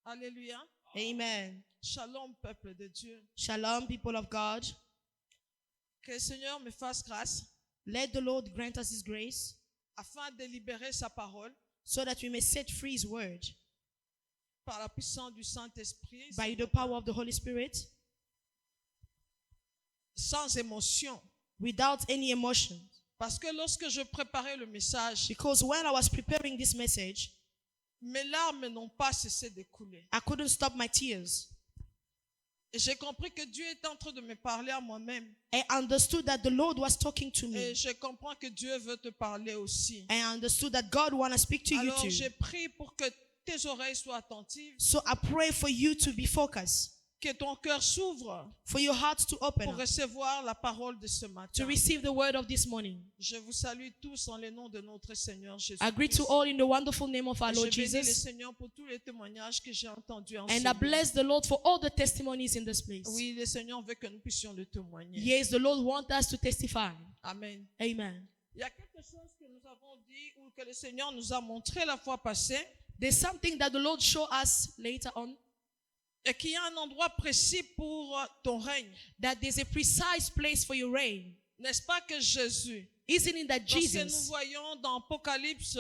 Alléluia. Amen. Shalom, peuple de Dieu. Shalom, people of God. Que le Seigneur me fasse grâce Let the Lord grant us His grace afin de libérer sa parole so that we may set free His word par la puissance du Saint-Esprit, by the power of the Holy Spirit sans émotion. without any emotion. Parce que lorsque je préparais le message, Because when I was preparing this message, mes larmes n'ont pas cessé de couler. I couldn't stop my tears. Et j'ai compris que Dieu est en train de me parler à moi-même. I understood that the Lord was talking to me. Et je comprends que Dieu veut te parler aussi. I understood that God wants to speak to you Alors too. j'ai prié pour que tes oreilles soient attentives, So I pray for you to be focused, que ton cœur s'ouvre for your heart to open pour up, recevoir la parole de ce to matin. receive the word of this morning. Je vous salue tous en le nom de notre Seigneur Jésus. I greet you all in the wonderful name of our Je Lord bénis le Jesus. Seigneur pour tous les témoignages que j'ai entendus en And ce I lieu. bless the Lord for all the testimonies in this place. Oui, le Seigneur veut que nous puissions le témoigner. Yes, the Lord wants us to testify. Amen. Amen. Il y a quelque chose que nous avons dit ou que le Seigneur nous a montré la fois passée, There's something that the Lord showed us later on, et qu'il y a un endroit précis pour ton règne. that there's a precise place for your reign. N'est-ce pas que Jésus, Isn't it that lorsque nous Jesus, voyons dans Apocalypse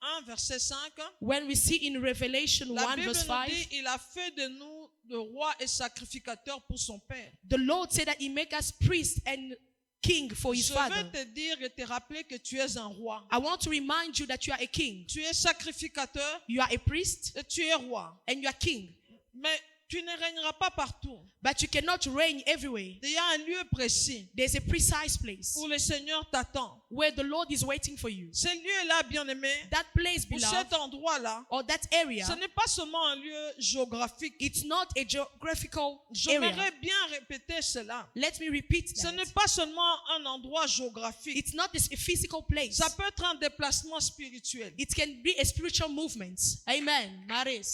1, verset 5, when we see in Revelation la 1 Bible verse nous 5, dit, il a fait de nous le roi et sacrificateur pour son Père. the Lord said that He make us priest and king for His Je Father. veux te dire et te rappeler que tu es un roi. I want to remind you that you are a king. Tu es sacrificateur You are a priest et tu es roi. and you are king. Mais tu ne régneras pas partout. But you cannot reign everywhere. Il y a un lieu précis There's a precise place où le Seigneur t'attend. where the Lord is waiting for you. Ce lieu-là, bien-aimé, That place, ou beloved, cet endroit-là, or that area, ce n'est pas seulement un lieu géographique. it's not a geographical area. J'aimerais bien répéter cela. Let me repeat Ce that. n'est pas seulement un endroit géographique. It's not a physical place. Ça peut être un déplacement spirituel. It can be a spiritual movement. Amen. Maris.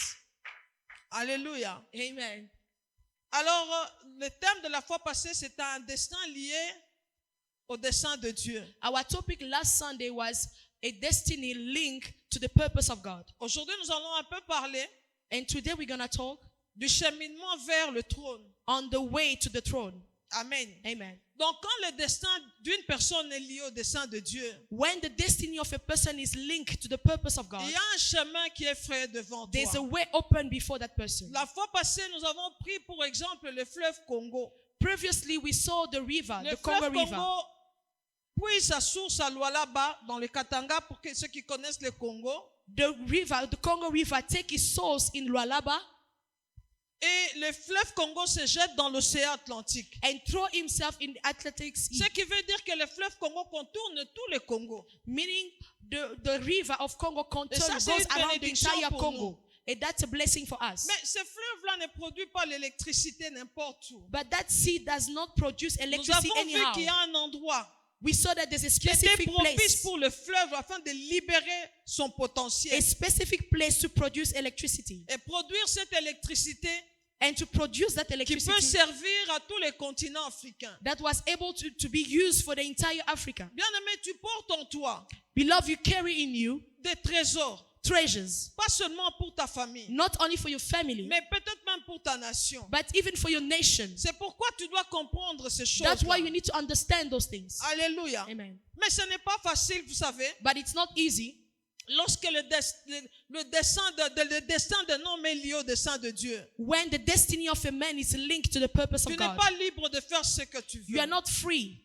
Alléluia. Amen. Alors, le thème de la fois passée, c'était un destin lié au dessein de Dieu. Our topic last Sunday was a destiny link to the purpose of God. Aujourd'hui, nous allons un peu parler And today we're going to talk du cheminement vers le trône. on the way to the throne. Amen. Amen. Donc, quand le destin d'une personne est lié au dessein de Dieu, When the destiny of a person is linked to the purpose of God, il y a un chemin qui est fait devant there's a toi. way open before that person. La fois passée, nous avons pris pour exemple le fleuve Congo. Previously, we saw the river, Le the Congo fleuve River. Congo puise sa source à Lualaba, dans le Katanga, pour que ceux qui connaissent le Congo. The Congo River, take its source in Lualaba Et le fleuve Congo se jette dans l'océan Atlantique. and throw himself in the Atlantic Sea, Ce qui veut dire que le fleuve Congo contourne tout le Congo. meaning the river of Congo Et ça, c'est goes une around the bénédiction entire pour Congo. And that's a blessing for us. Mais ce fleuve-là ne produit pas l'électricité n'importe où. But that sea does not produce Nous electricity avons vu anyhow. qu'il y a un endroit We saw that there's a qui était specific propice place, pour le fleuve afin de libérer son potentiel. a specific place to produce electricity. Et produire cette électricité And to produce that qui peut electricity servir à tous les continents africains. that was able to be used for the entire Africa. Bien-aimé, tu portes en toi Beloved, you carry in you des trésors, treasures, pas seulement pour ta famille, not only for your family, mais peut-être même pour ta nation. but even for your nation. C'est pourquoi tu dois comprendre ces That's why choses. you need to understand those things. Alléluia. Amen. Mais ce n'est pas facile, vous savez, But it's not easy lorsque le destin d'un homme est lié au dessein de Dieu. when the destiny of a man is linked to the purpose Tu of n'es God. pas libre de faire ce que tu You veux. are not free.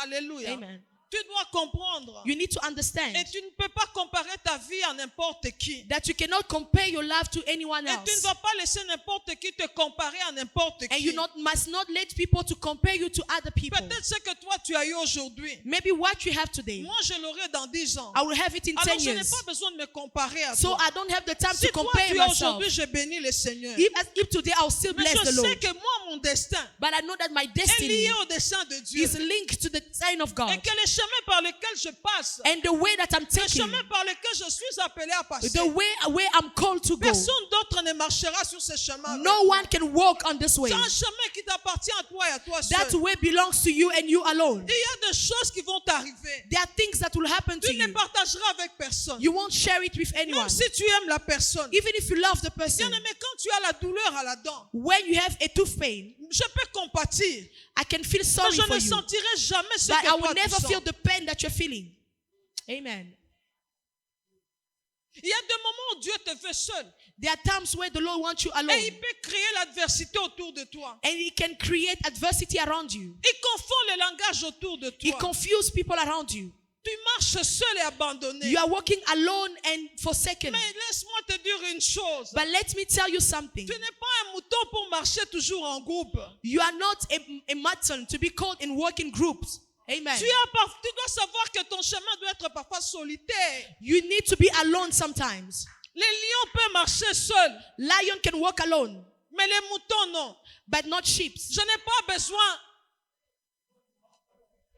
Alléluia. Amen. Tu dois comprendre. You need to understand Et tu ne peux pas comparer ta vie à n'importe qui. that you cannot compare your life to anyone Et tu ne else. vas pas laisser n'importe qui te comparer à n'importe And qui. you must not let people to compare you to other people. Peut-être ce que toi tu as eu aujourd'hui. Maybe what you have today, Moi je l'aurai dans 10 ans. I will have it in 10 Alors je n'ai years. pas besoin de me comparer à So toi. I don't have the time Si to toi compare tu es myself. aujourd'hui, je bénis le Seigneur. If today I'll still Mais bless je the Lord. sais que moi mon destin But I know that my est destiny lié au dessein de Dieu. is linked to the sign of Et God. que le chemin par lequel je passe, And the way that I'm le taking, chemin par lequel je suis appelé à passer, the way where I'm called to go, personne d'autre ne marchera sur ce chemin. no one can walk on this way. C'est un chemin qui t'appartient à toi et à toi That seul. way belongs to you and you alone. Il y a des choses qui vont t'arriver. There are things that will happen to Tu ne you. partageras avec personne. You won't share it with anyone. Même si tu aimes la personne. Even if you love the person. Bien-aimé, quand tu as la douleur à la dent, When you have a tooth pain, je peux compatir. I can feel Mais sorry je for ne you, sentirai jamais ce but que I toi will tu never sens. feel the pain that you're feeling. Amen. Il y a des moments où Dieu te veut seul. There are times where the Lord wants you Et alone, il peut créer l'adversité autour de toi. and He can create adversity around you. Il confond le langage autour de He toi. confuses people around you. Tu marches seul et abandonné. You are walking alone and forsaken. Mais laisse-moi te dire une chose. But let me tell you something. Tu n'es pas un mouton pour marcher toujours en groupe. You are not a mutton to be called in working groups. Amen. Tu dois savoir que ton chemin doit être parfois solitaire. You need to be alone sometimes. Les lions peuvent marcher seuls, Lion can walk alone, mais les moutons non. but not sheep. Je n'ai pas besoin.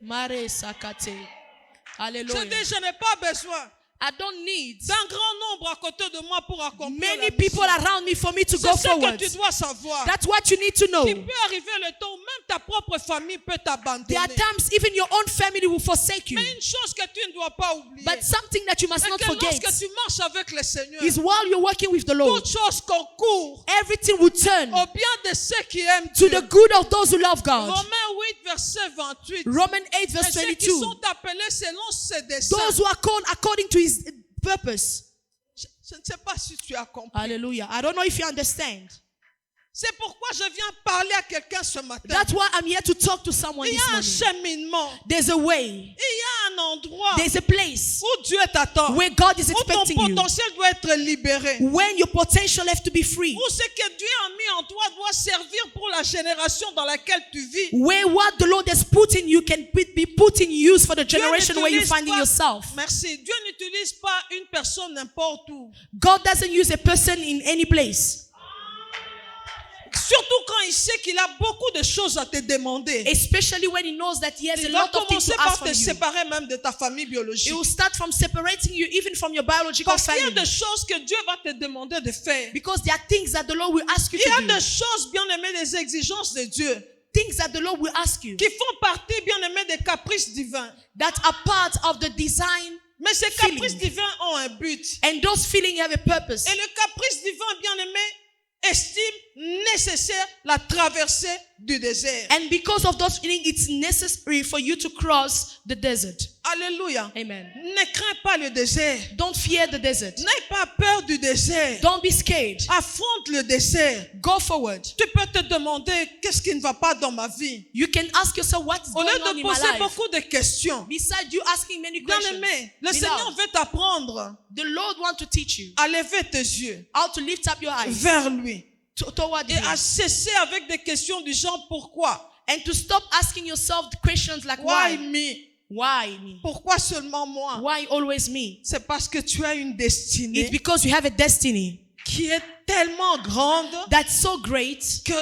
Mare sakate. Je Hallelujah. dis, je n'ai pas besoin I don't need d'un grand nombre à côté de moi pour accomplir many la people mission. around me for me to C'est go ce que forward. tu dois savoir. That's what you need to know. Il peut arriver le temps où même ta propre famille peut t'abandonner. There are times even your own family will forsake you. Mais une chose que tu ne dois pas oublier, But something that you must c'est not que forget lorsque tu marches avec le Seigneur, is while you're working with the Lord, toute chose concourt everything will turn au bien de ceux qui aiment to Dieu. the good of those who love God. Romains 8, verset 28. Romans 8 Et verse ceux qui 22. sont appelés selon ses desseins. Those who are called according to His purpose. Je ne sais pas si tu as compris. Hallelujah. I don't know if you understand. C'est pourquoi je viens parler à quelqu'un ce matin. That's why I'm here to talk to someone Il y this a un morning. cheminement. There's a way. Il y a un endroit There's a place où Dieu t'attend. where God is Où ton expecting you. potentiel doit être libéré. When your potential have to be free. Où ce que Dieu a mis en toi doit servir pour la génération dans laquelle tu vis. Where what the Lord has put in you can be put in use for the Dieu generation where you're n'utilise finding pas- yourself. Merci. Dieu n'utilise pas une personne n'importe où. God doesn't use a person in any place. Surtout quand il sait qu'il a beaucoup de choses à te demander. Especially when He knows that He has a Il va lot of things commencer to par ask te from you. séparer même de ta famille It biologique. will start from separating you even from your biological Parce qu'il y a family. des choses que Dieu va te demander de faire. Because there are things that the Lord will ask you Il y a to do. des choses, bien aimées, des exigences de Dieu Things that the Lord will ask you qui font partie, bien aimé, des caprices divins. that are part of the design, Mais ces Feeling. caprices divins ont un but. and those feelings have a purpose. Et le caprice divin, bien aimé, estime nécessaire la traversée du désert. And because of those feelings, it's necessary for you to cross the desert. Alléluia. Amen. Ne crains pas le désert. Don't fear the desert. N'aie pas peur du désert. Don't be scared. Affronte le désert. Go forward. Tu peux te demander qu'est-ce qui ne va pas dans ma vie. You can ask yourself what is Au going lieu on de in my poser life. beaucoup de questions. Besides you asking many Bien questions, aimé, le Beloved, Seigneur veut t'apprendre the Lord wants to teach you à lever tes yeux how to lift up your eyes vers lui toward et Him, à cesser avec des questions du genre pourquoi? and to stop asking yourself questions like Why why? me? Why me? Pourquoi seulement moi? Why always me? C'est parce que tu as une It's destinée because you have a destiny qui est tellement grande that's so great que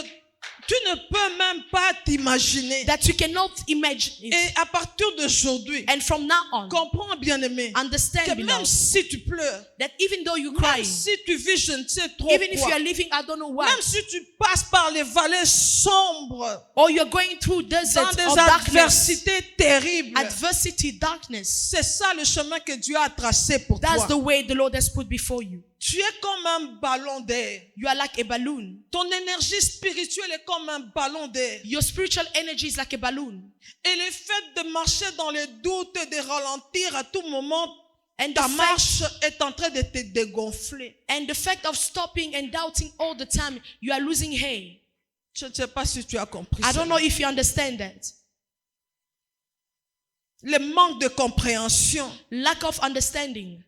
tu ne peux même pas t'imaginer. that you cannot imagine it. Et à partir d'aujourd'hui, And from now on, comprends bien aimé understand, que même beloved, si tu pleures, that even though you cry, même si tu vis je ne sais trop even if you quoi, are living, I don't know what, même si tu passes par les vallées sombres, or you're going through dans deserts des of darkness, adversités terribles, adversity, darkness, c'est ça le chemin que Dieu a tracé pour that's toi. the way the Lord has put before you. Tu es comme un ballon d'air. You are like a balloon. Ton énergie spirituelle est comme un ballon d'air. Your spiritual energy is like a balloon. Et le fait de marcher dans les doutes et de ralentir à tout moment, And ta the marche est en train de te dégonfler. And the fact of stopping and doubting all the time, you are losing hair. Je ne sais pas si tu as compris I ça. don't know if you understand that. Le manque de compréhension, Lack of understanding,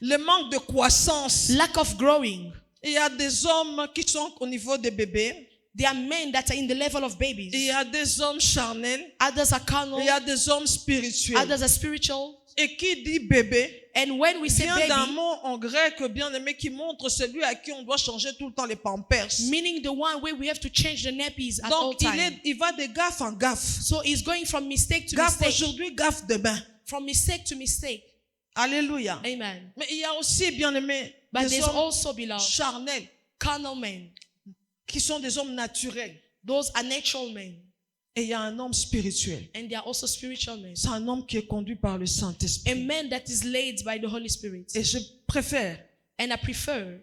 le manque de croissance. lack of growing. Il y a des hommes qui sont au niveau des bébés. There are men that are in the level of Il babies. y a des hommes charnels. Others are carnal. Il y a des hommes spirituels. Others are spiritual. Et qui dit bébé And when we say vient d'un baby, mot en grec bien aimé qui montre celui à qui on doit changer tout le temps les pampers. meaning the one where we have to change the nappies at all Donc time. il va de gaffe en gaffe. So it's going from mistake to Gaffe mistake. aujourd'hui, gaffe demain. From mistake to mistake. Alléluia. Amen. Mais il y a aussi, bien aimé, But des there's hommes also, beloved, charnels carnal men. qui sont des hommes naturels. Those are natural men. Et il y a un homme spirituel. And they are also spiritual men. C'est un homme qui est conduit par le A Saint-Esprit. man that is led by the Holy Spirit. Et je préfère And I prefer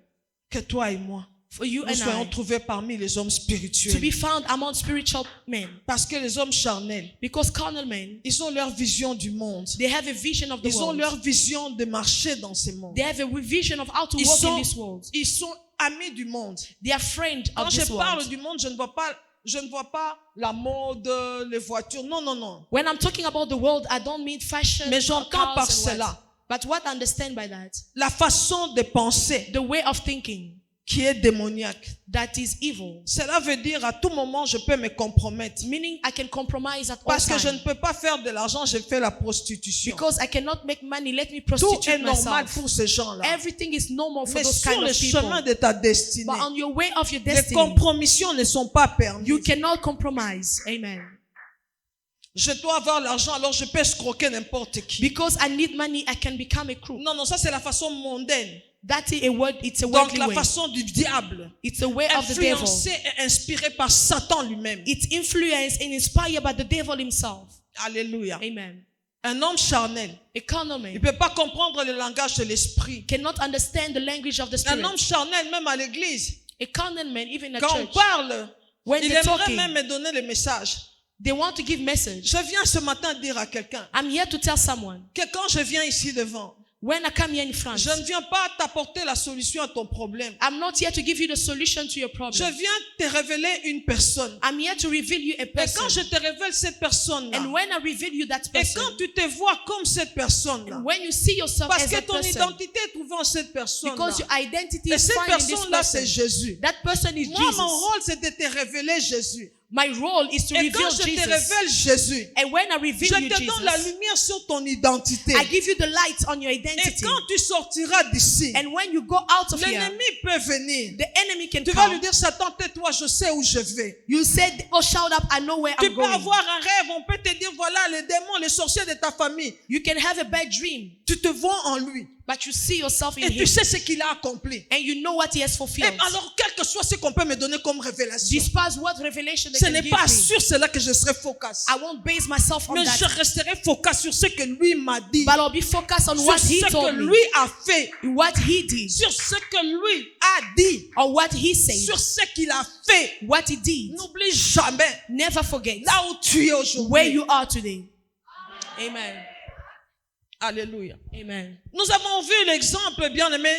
que toi et moi, for you nous and soyons I trouvés parmi les hommes to spirituels. be found among spiritual men. Parce que les hommes charnels, Because carnal men, ils ont leur vision du monde. they have a vision of the Ils ont world. leur vision de marcher dans ce monde. They have a vision of how to Ils walk sont, in this world. ils sont amis du monde. They are friends Quand of je this parle world. du monde, je ne vois pas la mode, les voitures. Non, non, non. When I'm talking about the world, I don't mean fashion, Mais j'entends cars par and what. cela But what I understand by that, la façon de penser the way of thinking qui est démoniaque. that is evil. Cela veut dire à tout moment, je peux me compromettre. Meaning I can compromise at all Parce que je ne times. peux pas faire de l'argent, je fais la prostitution. Because I cannot make money, let me Tout prostitute est normal myself. pour ces gens-là. Everything is normal for Mais those sur kind le of people. chemin de ta destinée, But on your way of your les destiny, compromissions ne sont pas permises. you cannot compromise. Amen. Je dois avoir l'argent, alors je peux escroquer n'importe qui. Because I need money, I can become a crook. Non, non, ça c'est la façon mondaine. That is a word, it's a Donc worldly la way. façon du diable, It's the way of the devil. influencé et inspiré par Satan lui-même. It's influenced and inspired by the devil himself. Alléluia. Amen. Un homme charnel, A carnal il ne man peut pas comprendre le langage de l'esprit. cannot understand the language of the Un spirit. homme charnel, même à l'église, A carnal man, even at quand on church, parle, when il they're aimerait talking, même me donner le message. they want to give message. Je viens ce matin dire à quelqu'un I'm here to tell someone, que quand je viens ici devant, when I come here in France, je ne viens pas t'apporter la solution à ton problème. I'm not here to give you the solution to your Je problem. viens te révéler une personne. I'm here to reveal you a Et quand je person. te révèle cette personne-là, And when I reveal you that et person, quand tu te vois comme cette personne-là, and when you see yourself parce as que that ton person, identité est trouvée en cette personne-là, because your identity et is cette found in this personne-là, c'est person, Jésus. that person is Moi, mon Jesus. rôle, c'est de te révéler Jésus. My role is to Et quand reveal je te Jesus. révèle Jésus, And when I je reveal you te donne la Jesus, lumière sur ton identité. I give you the light on your Et identity. quand tu sortiras d'ici, And when you go out of here, l'ennemi peut venir. the enemy can Tu vas lui come. dire, Satan, tais-toi, je sais où je vais. You said, oh, shout up, I know where Tu I'm peux going. avoir un rêve, on peut te dire, voilà, les démons, les sorciers de ta famille. You can have a bad dream, Tu te vois en lui. but you see yourself in Et tu him. sais ce qu'il a accompli. And you know what he has Et fulfilled. alors, quel que soit ce qu'on peut me donner comme révélation, Despise what revelation they ce can n'est give pas me. sur cela que je serai focus. I won't base myself on Mais that, je resterai focus sur ce que lui m'a dit. but I'll be focused on Sur what he ce que told me, lui a fait. what he did, Sur ce que lui a dit. or what he said, Sur ce qu'il a fait. what he did. N'oublie jamais Never forget là où tu es where aujourd'hui. you are today. Amen. Alléluia. Amen. Nous avons vu l'exemple, bien-aimé,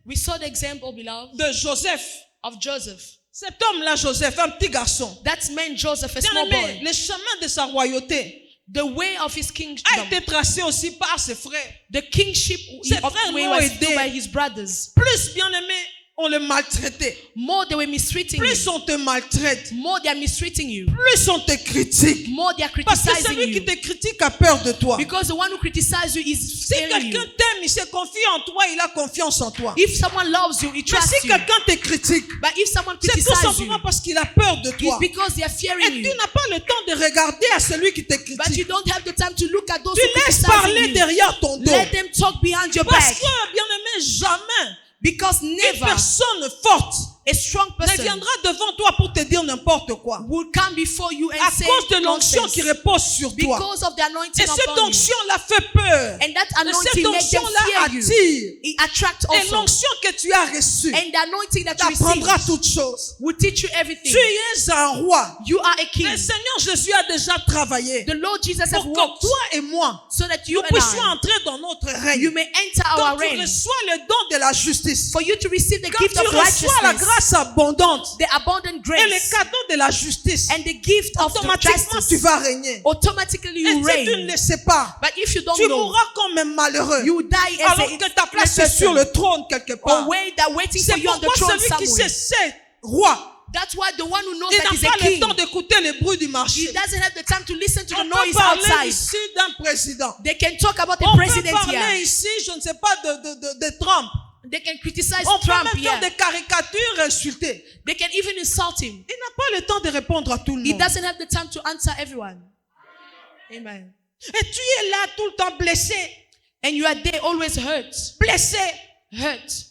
We saw the example, beloved, de Joseph. of Joseph. Cet homme-là, Joseph, un petit garçon. That man Joseph, a small Bien-aimé, boy. le chemin de sa royauté The way of his a kingdom, été tracé aussi par ses frères. the kingship Ses of frères way l'ont was aidé. done by his brothers. Plus, bien-aimé, on le maltraitait. More they were mistreating Plus you. on te maltraite. More they are mistreating you. Plus on te critique. More they are Parce que criticizing celui qui you. te critique a peur de toi. Because the one who criticizes you is Si scaring quelqu'un you. t'aime, il se confie en toi, il a confiance en toi. If someone loves you, he Mais trusts si you. quelqu'un te critique, But if someone c'est tout criticizes you, simplement parce qu'il a peur de it's toi. because they are Et fearing tu you. n'as pas le temps de regarder à celui qui te But you critique. don't have the time to look at those Tu who laisses criticize parler you. derrière ton dos. Let them talk behind your Parce back. que, bien-aimé, jamais Because une never personne forte a strong ne person viendra devant toi pour te dire n'importe quoi. will come before you À and say cause de l'onction nonsense. qui repose sur toi. Because of the anointing Et cette upon you. onction-là fait peur. And that Et cette anointing makes them onction-là fear you. attire. It attracts Et also. l'onction que tu as reçue And the anointing that you t'apprendra receive toutes choses. will teach you everything. Tu es un roi. You are a king. Le Seigneur Jésus a déjà travaillé The Lord Jesus has pour que worked toi et moi, so that you nous puissions and entrer dans notre I, règne. you may enter Quand our tu reign. reçois le don de la justice, For you to receive the quand gift tu of reçois la righteousness, grâce abondante the abundant et grace, les cadeaux de la justice, and the gift of the automatiquement tu justice, vas régner. automatically Et you si tu ne reign. le sais pas, But if you don't tu know, mourras comme un malheureux. you die as Alors a que ta place est sur le trône quelque part. away that waiting for C'est you on the pourquoi throne celui qui somewhere. sait roi, That's why the one who knows il that n'a he's a pas le king, temps d'écouter les bruits du he marché. doesn't have the time to listen to the On peut noise parler outside. ici d'un président. They can talk about the On peut president parler here. ici, je ne sais pas, de Trump. They can criticize On peut Trump même faire here. des caricatures, insulter. They can even insult him. Il n'a pas le temps de répondre à tout le He monde. doesn't have the time to answer everyone. Amen. Et tu es là tout le temps blessé, And you are there always hurt. blessé, Hurt.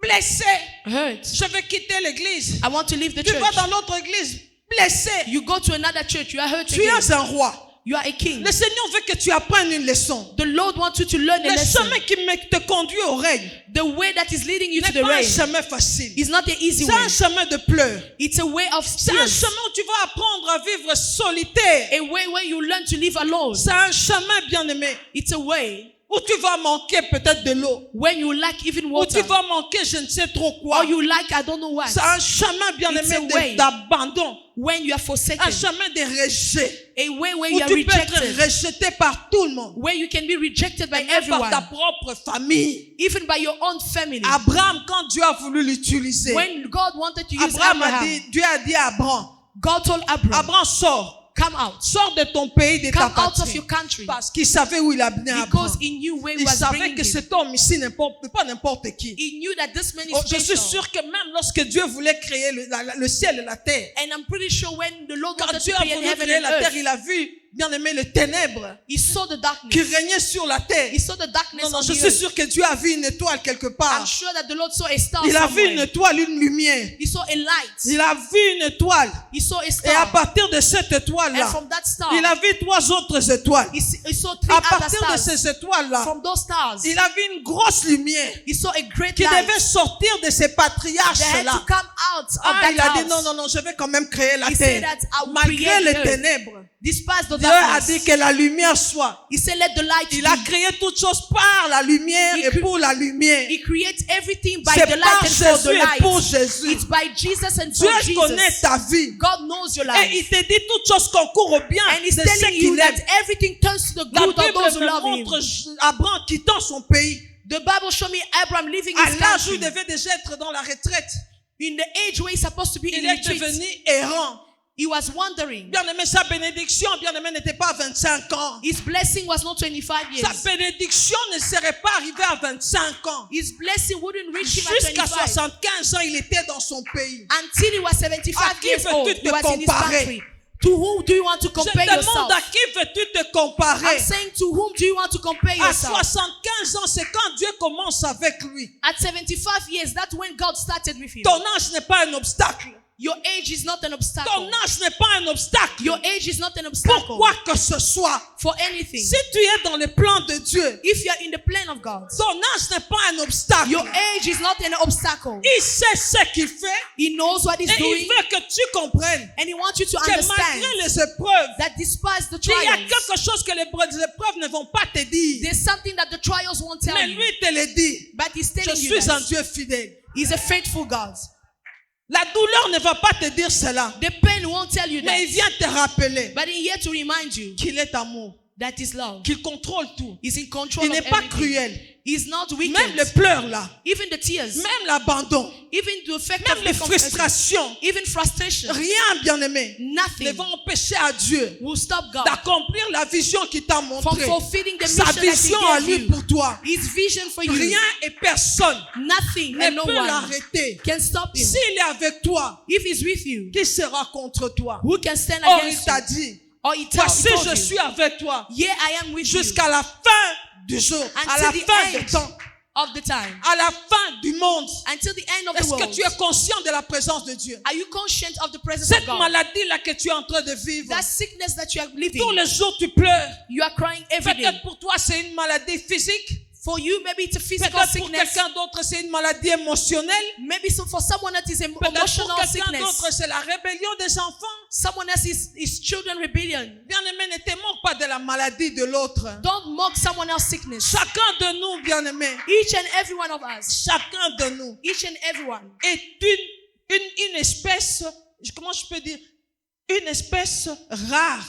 blessé. Hurt. Je vais quitter l'église. I want to leave the Tu vas church. dans l'autre église, blessé. You go to another church. You are hurt Tu again. es un roi. You are a king. Le Seigneur veut que tu apprennes une leçon. The Lord wants you to learn a Le lesson. chemin qui te conduit au règne The way that is leading you to n'est the pas un rain chemin facile. is not the easy C'est way. un chemin de pleurs. It's a way of C'est un tears. chemin où tu vas apprendre à vivre solitaire. A way where you learn to live alone. C'est un chemin, bien-aimé, It's a way où tu vas manquer peut-être de l'eau. when you lack even Où tu water. vas manquer je ne sais trop quoi. Or you lack I don't know what. C'est un chemin, It's bien-aimé, a way. d'abandon. When you are Un forsaken. chemin de rejet. A way where Où you are tu peux être rejected. rejeté par tout le monde. Where you can be rejected by Et même par ta everyone. propre famille. Even by your own family. Abraham, quand Dieu a voulu l'utiliser, When God wanted to use Abraham a Abraham, dit, Dieu a dit à Abraham, God told Abraham, Abraham sort. come out. Sors de ton pays, de ta Come out of patrie. your country. Parce qu'il savait où il amenait Abraham. Because he knew where he Il was savait bringing que him. cet homme ici pas n'importe qui. He knew that this man is Oh, je suis special. sûr que même lorsque Dieu voulait créer le ciel et la terre, And I'm pretty sure when the Lord quand wanted Dieu to a create voulu heaven créer and la terre, earth, il a vu, bien aimé, les ténèbres he saw the qui darkness. régnaient sur la terre. He saw the darkness Non, on je the suis earth. sûr que Dieu a vu une étoile quelque I'm part. sure that the Lord saw a star Il a vu une somewhere. étoile, une lumière. He saw a light. Il a vu une étoile. He saw a Et à star. partir de cette And étoile-là, from that star, il a vu 3 autres étoiles. he saw 3 À other partir de stars. ces étoiles-là, From those stars, il a vu une grosse lumière he saw a great qui light devait sortir de ces that had patriarches-là. to come out of Ah, il a that dit non, house. non, non, je vais quand même créer la He said terre. that I will Malgré create les earth. ténèbres, Despite the Dieu a darkness, dit que la lumière soit. he said, let the light Il a be. créé toutes choses par la lumière et pour la lumière. He creates everything by C'est the light par and for the Jésus et pour light. Jésus. It's by Jesus and Dieu for connaît Jesus. ta vie. God knows your Et life. il te dit toutes choses concourent au bien And he's de ceux telling qui you that l'aiment. everything turns to the La good of those who Bible me love him. montre Abraham quittant son pays. The Bible shows me Abraham leaving À his l'âge où il country. devait déjà être dans la retraite, In the age where he's supposed to be il in est retreat, devenu errant. he was wandering. Bien aimé, sa bénédiction, bien aimé, n'était pas à 25 ans. His blessing was not 25 Sa years. bénédiction ne serait pas arrivée à 25 ans. His blessing wouldn't reach him at Jusqu'à 25. 75 ans, il était dans son pays. Until he was 75 À qui years old, veux-tu he te was in his comparer? country. To whom do you want to Je compare demande yourself? à qui veux-tu te comparer? I'm saying to whom do you want to compare À yourself? 75 ans, c'est quand Dieu commence avec lui. At 75 years, that's when God started with him. Ton âge n'est pas un obstacle. Your age is not an Ton obstacle. âge n'est pas un obstacle. Your age is not an obstacle Pour quoi que ce soit. for anything. Si tu es dans le plan de Dieu, If you are in the plan of God, ton âge n'est pas un obstacle. your age is not an obstacle. Il sait ce qu'il fait He knows what he's et il doing, veut que tu comprennes and he wants you to que understand malgré les épreuves, that despite the il y a trials, quelque chose que les épreuves ne vont pas te dire. there's something that the trials won't tell Mais you, lui te le dit. but he's Je telling you suis un that Dieu fidèle. he's a faithful God. La douleur ne va pas te dire cela. The pain won't tell you Mais il that, vient te rappeler but he's here to remind you qu'il est amour, that is love. qu'il contrôle tout. He's in control Il of n'est pas everything. cruel. He's not Même wicked. les pleurs là, Even the tears, même l'abandon, even the effect même of les the confession, frustrations, even frustration, rien, bien-aimé, ne nothing va empêcher à Dieu will stop God d'accomplir la vision qu'il t'a from montrée. fulfilling the Sa mission that vision he à gave lui you. pour toi. His vision for you. Rien et personne Nothing ne and no peut one l'arrêter. can stop him. S'il est avec toi, If he's with you, qui sera contre toi? who can stand Or il against t'a you? dit, Or he voici told je you, suis avec toi yeah, I am with you jusqu'à la fin du jour, à la until the fin du end temps, of the time, à la fin du monde. until the end of the Est-ce que world. tu es conscient de la présence de Dieu? Are you conscious of the presence of Cette God? maladie-là que tu es en train de vivre, That sickness that you are tous living, les jours tu pleures. you are crying every day. Peut-être pour toi c'est une maladie physique. For you, maybe it's a physical Peut-être pour sickness. quelqu'un d'autre c'est une maladie émotionnelle. Maybe for someone that is an Peut-être emotional pour quelqu'un sickness. d'autre c'est la rébellion des enfants. Someone else is children rebellion. Bien-aimé, ne te moque pas de la maladie de l'autre. Don't mock someone else's sickness. Chacun de nous, bien-aimé, Each and every one of us, chacun de nous each and everyone est une espèce, comment je peux dire, une espèce rare.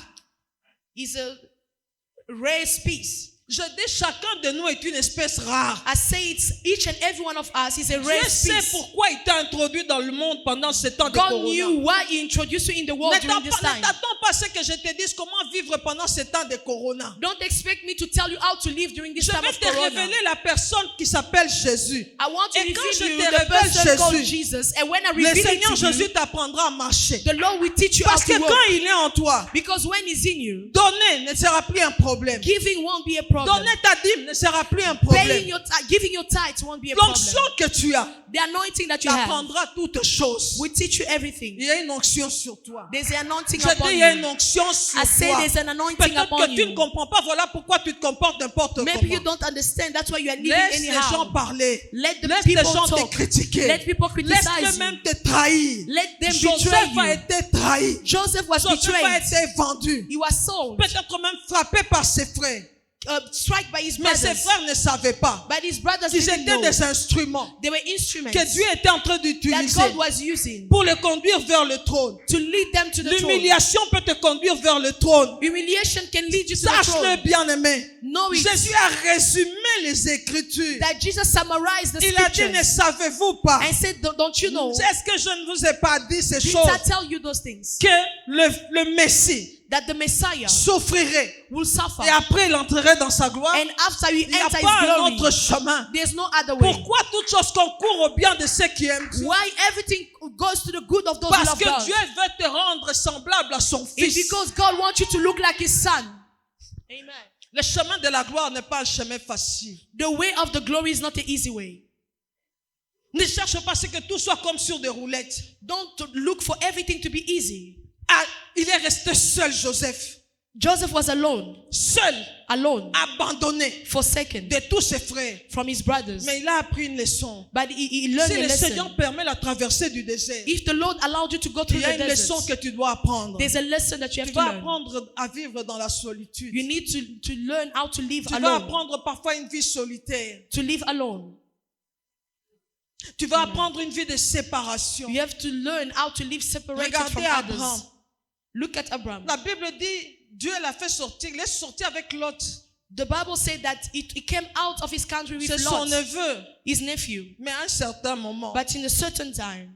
is a rare species. Je dis chacun de nous est une espèce rare. I say it's each and every one of us is a Dieu rare sait species. pourquoi il t'a introduit dans le monde pendant ce temps de God corona. knew why he introduced you in the world during this time. N'attends pas ce que je te dise comment vivre pendant ce temps de corona. Don't expect me to tell you how to live during this Je time vais of te corona. révéler la personne qui s'appelle Jésus. I want to Et quand je reveal you te the révèle person called Jésus, Jesus. And when I Le reveal it Seigneur to you, Jésus t'apprendra à marcher. the Lord will teach you how Parce que to walk. quand il est en toi, Because when he's in you, donner ne sera plus un problème. giving won't be a Tu problem. Donner ta dîme ne sera plus un problème. Giving your tithes won't be a problem. L'onction que tu as The anointing that you have t'apprendra toutes choses. will teach you everything. Il y a une onction sur toi. There's an anointing Je dis, upon il y a you. une onction sur I say toi. there's an anointing Peut-être upon que tu ne you. comprends pas, voilà pourquoi tu te comportes n'importe Maybe you comment. don't understand. That's why you are living Laisse les gens anyhow. parler. Let the Laisse les people gens te talk. critiquer. Let people criticize Laisse-les you. même te trahir. Let them Joseph betray a you. été trahi. Joseph was Joseph a betrayed. été vendu. He was sold. Peut-être même frappé par ses frères. Struck by his Mais ses brothers. frères ne savaient pas But his brothers qu'ils didn't étaient know. des instruments They were instruments que Dieu était en train that d'utiliser God was using pour les conduire vers le trône. to lead them to the throne. L'humiliation peut te conduire vers le trône. Humiliation can lead you to the Sache-le, throne. bien-aimé. Know it. Jésus a résumé les Écritures. That Jesus summarized the Il a dit, ne scriptures savez-vous pas? and said, don't you know? Est-ce que je ne vous ai pas dit ces Didn't choses? I tell you those things? Que le Messie That the Messiah souffrirait will suffer. et après il entrerait dans sa gloire. And after you Il n'y a enter pas his un glory, autre chemin. there's no other way. Pourquoi toute chose concourt au bien de ceux qui aiment Dieu? Why everything goes to the good of those who Parce love que God? Dieu veut te rendre semblable à son It's Fils. because God wants you to look like his son. Amen. Le chemin de la gloire n'est pas un chemin facile. The way of the glory is not an easy way. Ne cherche pas à ce que tout soit comme sur des roulettes. Don't look for everything to be easy. Ah, il est resté seul, Joseph. Joseph was alone, Seul, abandonné forsaken de tous ses frères. from his brothers. Mais il a appris une leçon. But he learned Si a le lesson. Seigneur permet la traversée du désert, If the Lord allowed you to go il through y a the une leçon desert, que tu dois apprendre. there's a lesson that you have Tu to vas learn. apprendre à vivre dans la solitude. You need to learn how to live Tu vas alone. apprendre parfois une vie solitaire. To live alone. Tu vas apprendre une vie de séparation. You have to learn how to live separated from Regardez others. Abraham. Look at Abraham. La Bible dit, Dieu l'a fait sortir. Il est sorti avec Lot. The Bible said that he came out of his country with C'est son Lot, neveu. his nephew. Mais à un certain moment, But in a certain time,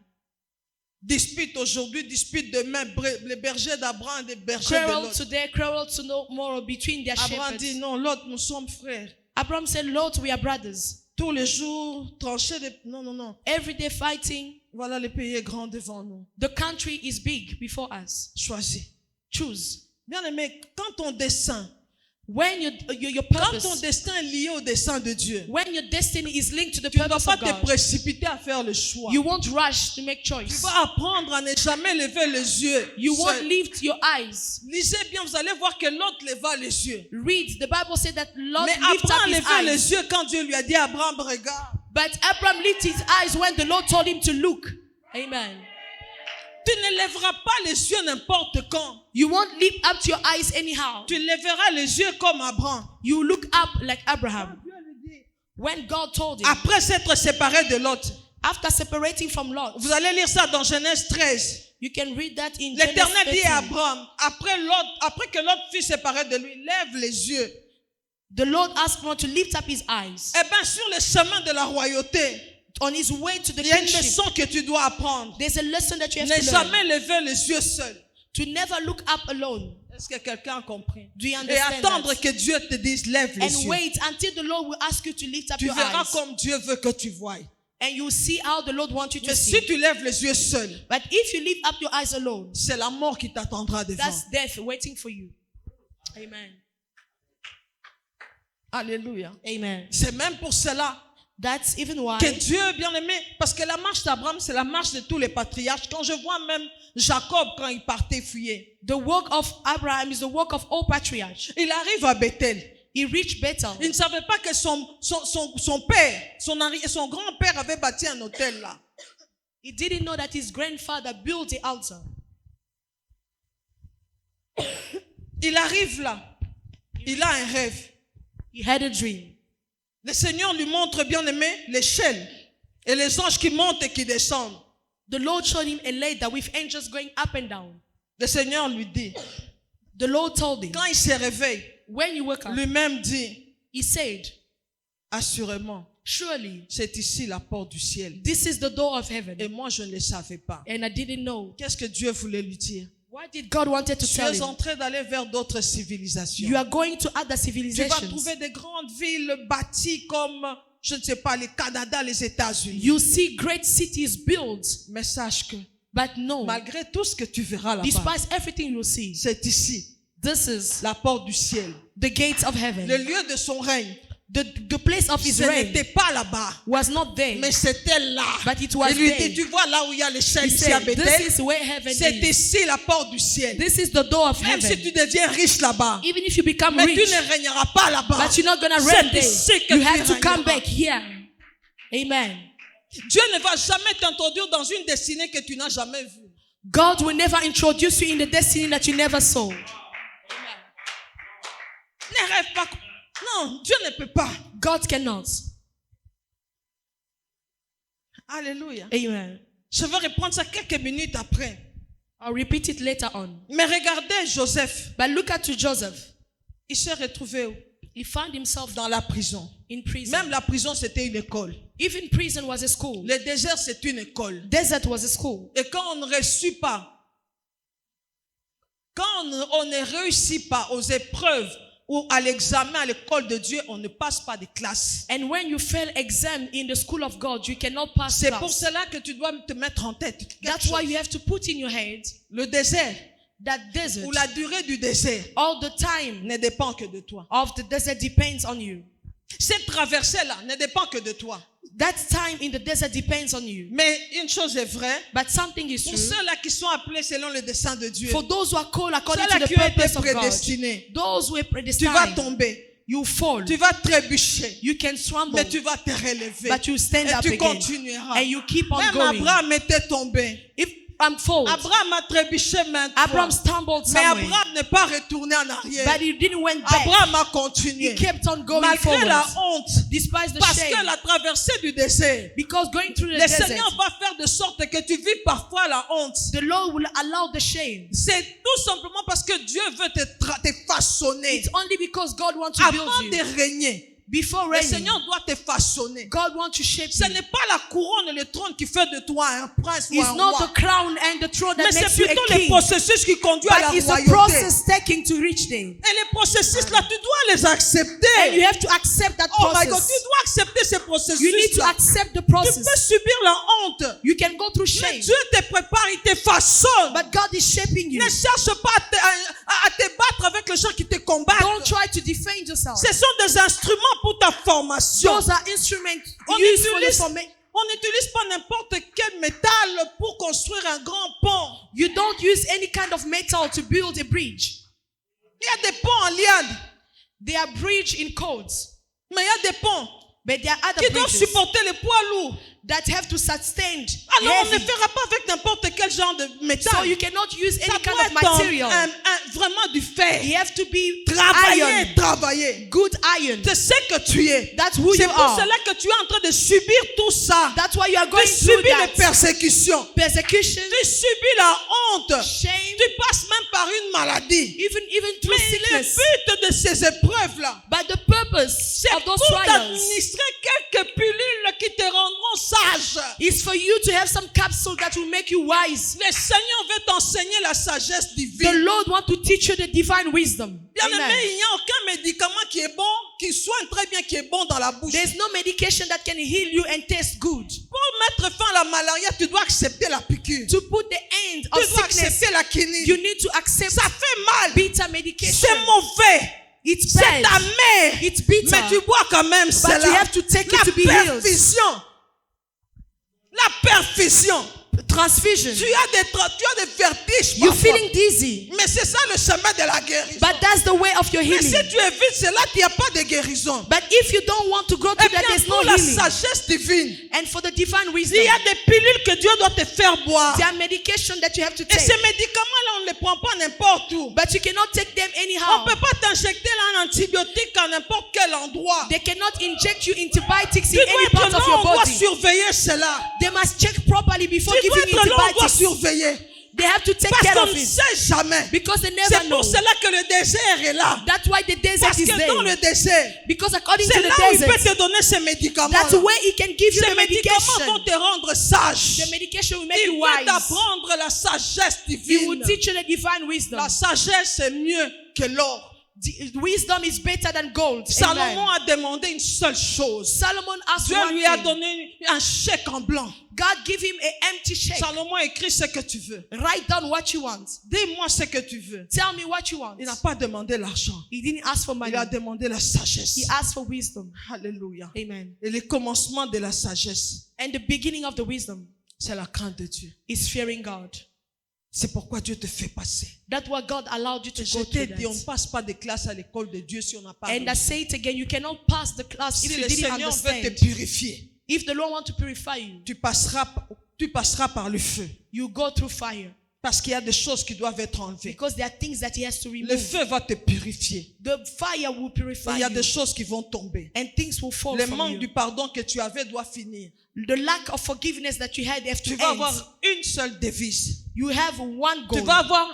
dispute aujourd'hui, dispute demain, les bergers d'Abraham et les bergers de quarrel Lot. today, quarrel tomorrow between their Abraham dit, shepherds. non, Lot, nous sommes frères. Abraham said, Lord, we are brothers. Tous les jours, trancher des... Non. Every day fighting. Voilà, le pays est grand devant nous. The country is big before us. Choisis. Choose. Bien aimé, quand ton dessein, When your quand ton purpose, destin est lié au dessein de Dieu, when your destiny is linked to the tu ne dois purpose pas of te God, précipiter à faire le choix. you won't rush to make Tu choice. vas apprendre à ne jamais lever les yeux. You won't seul. lift your eyes. Lisez bien, vous allez voir que l'autre leva les yeux. Read. The Bible said that Lord Mais lifted Abraham up his leva eyes. les yeux quand Dieu lui a dit, Abraham, regarde. But Abraham lifted his eyes when the Lord told him to look. Amen. Tu ne lèveras pas les yeux n'importe quand. You won't lift up your eyes anyhow. Tu lèveras les yeux comme Abraham. You look up like Abraham. When God told him, Après s'être séparé de l'autre. after separating from Lot, Vous allez lire ça dans Genèse 13. you can read that in Genesis L'Éternel dit 13. à Abraham, après que l'autre fut séparé de lui, lève les yeux. The Lord asked him to lift up his eyes. Eh bien, sur le chemin de la royauté, On his way to the il y a une kingship, leçon que tu dois apprendre. there's a lesson that you have Ne to learn. jamais lever les yeux seul. To never look up alone. Est-ce que quelqu'un a compris? Do you Et understand attendre that? que Dieu te dise, lève les And yeux. wait until the Lord will ask you to lift up Tu your verras eyes. comme Dieu veut que tu voies. And you will see how the Lord wants you to Mais see. si tu lèves les yeux seul, But if you lift up your eyes alone, c'est la mort qui t'attendra devant. that's death waiting for you. Amen. Alléluia. Amen. C'est même pour cela That's even why que Dieu, bien aimé, parce que la marche d'Abraham, c'est la marche de tous les patriarches. Quand je vois même Jacob, quand il partait fuyer, the work of Abraham is the work of all patriarchs. il arrive à Bethel. He reached Bethel. Il ne savait pas que son père, son grand-père avait bâti un hôtel là. He didn't know that his grandfather built the altar. Il arrive là. Il a un rêve. He had a dream. Le Seigneur lui montre, bien aimé, l'échelle et les anges qui montent et qui descendent. The Lord showed him a ladder with angels going up and down. Le Seigneur lui dit, The Lord told him, quand il se réveille, when you wake up, lui-même dit, he said, assurément, surely c'est ici la porte du ciel. this is the door of heaven. Et moi, je ne le savais pas. And I didn't know. Qu'est-ce que Dieu voulait lui dire? What did God wanted to Tu tell es him? en train d'aller vers d'autres civilisations. You are going to other Tu vas civilizations. trouver des grandes villes bâties comme, je ne sais pas, les Canada, les États-Unis. You see great cities built, Mais sache que, but no, malgré tout ce que tu verras là-bas, despite everything you see, c'est ici This is la porte du ciel. the gates of Le heaven. lieu de son règne, The place of his ce reign n'était pas là-bas, was not there, mais c'était là. but it was Il lui there. dit, tu vois là où il y a l'échelle He ici à said, Bethel, this is where heaven c'est is. ici la porte du ciel. This is the door of Même si heaven. tu deviens riche là-bas, Even if you become mais tu rich, ne régneras pas là-bas. but you're not going to C'est reign ici que there. You tu have to come régneras. back here. Amen. Dieu ne va jamais t'introduire dans une destinée que tu n'as jamais vue. God will never introduce you in the destiny that you never saw. Ne rêve pas. Non, Dieu ne peut pas. God cannot. Alléluia. Amen. Je vais reprendre ça quelques minutes après. I'll repeat it later on. Mais regardez Joseph. But look at Joseph. Il s'est retrouvé où? He found himself Dans la prison. in prison. Même la prison, c'était une école. Even prison was a school. Le désert, c'est une école. Desert was a school. Et quand on ne réussit pas, quand on ne réussit pas aux épreuves ou à l'examen à l'école de Dieu, on ne passe pas de classe. And when you fail exam in the school of God, you cannot pass C'est pour class. cela que tu dois te mettre en tête quelque That's chose. why you have to put in your head Le désert that desert, ou la durée du désert all the time ne dépend que de toi. of the desert depends on you. Cette traversée-là ne dépend que de toi. That time in the desert depends on you. Mais une chose est vraie, But something is pour true. ceux-là qui sont appelés selon le dessein de Dieu, For those who are called according to ceux-là the qui ont été purpose of God, prédestinés, those who are tu vas predestined, tomber, you fall. tu vas trébucher, You can crumble, mais tu vas te relever but you stand et up tu again. continueras. And you keep on Même going. Abraham était tombé. If I'm fall, Abraham a trébuché maintes Abraham fois. stumbled Mais somewhere, Abraham n'est pas retourné en arrière. but he didn't went back. Abraham a continué. He kept on going Malgré la forward, honte, despite the parce que shame. la traversée du désert, Because going through the le desert, Seigneur va faire de sorte que tu vives parfois la honte. the Lord will allow the shame. C'est tout simplement parce que Dieu veut te façonner. It's only because God wants to build Avant you. de régner, Before le reigning, Seigneur doit te façonner. God wants to shape Ce you. n'est pas la couronne et le trône qui fait de toi un prince ou It's un not roi. the crown and the throne Mais that c'est makes you plutôt a le king, processus qui conduit à la but it's the royauté. process taking to reach there. Et les processus là, tu dois les And you accepter. have to accept that Oh my God, process. tu dois accepter ces You need processus to là. accept the Tu process. peux subir la honte. You can go through Mais shame, Dieu te prépare, il te façonne. but God is shaping you. Ne cherche pas à te battre avec les gens qui te combattent. Don't try to defend yourself. Ce sont des instruments pour ta formation. Those are instruments On used for your utilise- formation. On n'utilise pas n'importe quel métal pour construire un grand pont. You don't use any kind of metal to build a bridge. Il y a des ponts en liane, They are bridge in codes, mais il y a des ponts but there are qui other doivent bridges supporter les poids lourds. that have to sustain Alors on ne heavy. fera pas avec n'importe quel genre de métal. So you cannot use Ça any kind doit of être material. vraiment du fer. You have to be Travailler, iron, travailler. good iron. C'est ce que tu es. That's who C'est you pour are. cela que tu es en train de subir tout ça. That's why you are Tu going through subis les that. persécutions. Persecution, Tu subis la honte. shame, Tu passes même par une maladie. even through Mais le sickness. but de ces épreuves-là, But the purpose c'est of those pour trials t'administrer quelques pilules qui te rendront sage. is for you to have some capsule that will make you wise. Le Seigneur veut t'enseigner la sagesse The divine. Lord wants to teach you the divine wisdom. Bien-aimé, Amen. il n'y a aucun médicament qui est bon, qui soigne très bien, qui est bon dans la bouche. There's no medication that can heal you and taste good. Pour mettre fin à la malaria, tu dois accepter la piqûre. To put the end Tu of dois sickness, accepter la quinine. you need to accept Ça fait mal. bitter medication. C'est mauvais. It's C'est bad. amer. It's bitter. Mais tu bois quand même But cela. you have to take it La to be healed. perfusion. La perfusion. Transfusion. Tu as des vertiges You're parfois. feeling dizzy. Mais c'est ça le chemin de la guérison. But that's the way of your Mais healing. si tu évites cela, il n'y a pas de guérison. But if you don't want to go Et through that, bien there's no pour la healing. sagesse divine, And for the divine il wisdom, y a des pilules que Dieu doit te faire boire. there are medication that you have to Et take. ces médicaments-là, on ne les prend pas n'importe où. But you cannot take them On anyhow. ne peut pas t'injecter là un antibiotique à n'importe quel endroit. They cannot inject you antibiotics Tu in dois any être part là, of on your doit body. surveiller cela. They must check properly before Tu dois giving you être là, on doit antibiotics. surveiller. They have to take Parce care qu'on of ne it sait jamais. because they never C'est know. pour cela que le désert est là. That's why the desert Parce is que dans le there. désert, Because according to c'est the là où il peut desert, te donner ces médicaments. that's where he can give you Ces the médicaments vont medication. te rendre sage. The medication will make Il you va wise. t'apprendre la sagesse He will divine. teach you the divine wisdom. La sagesse est mieux que l'or. Wisdom is better than gold. Salomon Amen. a demandé une seule chose. Solomon asked Dieu one lui a thing. donné un chèque en blanc. God give him an empty check. Salomon écrit ce que tu veux. Write down what you want. Dis-moi ce que tu veux. Tell me what you want. Il n'a pas demandé l'argent. He didn't ask for money. Il a demandé la sagesse. He asked for wisdom. Alléluia. Amen. Et le commencement de la sagesse, And the beginning of the wisdom c'est la crainte de Dieu. is fearing God. C'est pourquoi Dieu te fait passer. That's what God allowed you to Je go t'ai through dit, on ne that. passe pas de classe à l'école de Dieu si on n'a pas And I réussi. say it again, you cannot pass the class if Si you le didn't Seigneur veut te understand. purifier, If the Lord wants to purify you, tu passeras par le feu. you go through fire. Parce qu'il y a des choses qui doivent être enlevées. Because there are things that He has to Le remove. feu va te purifier. The fire will Et purify il y a you. des choses qui vont tomber. And things will fall Le from manque you. du pardon que tu avais doit finir. The lack of forgiveness that you had have to Tu vas end. avoir une seule devise. You have one Tu goal, vas avoir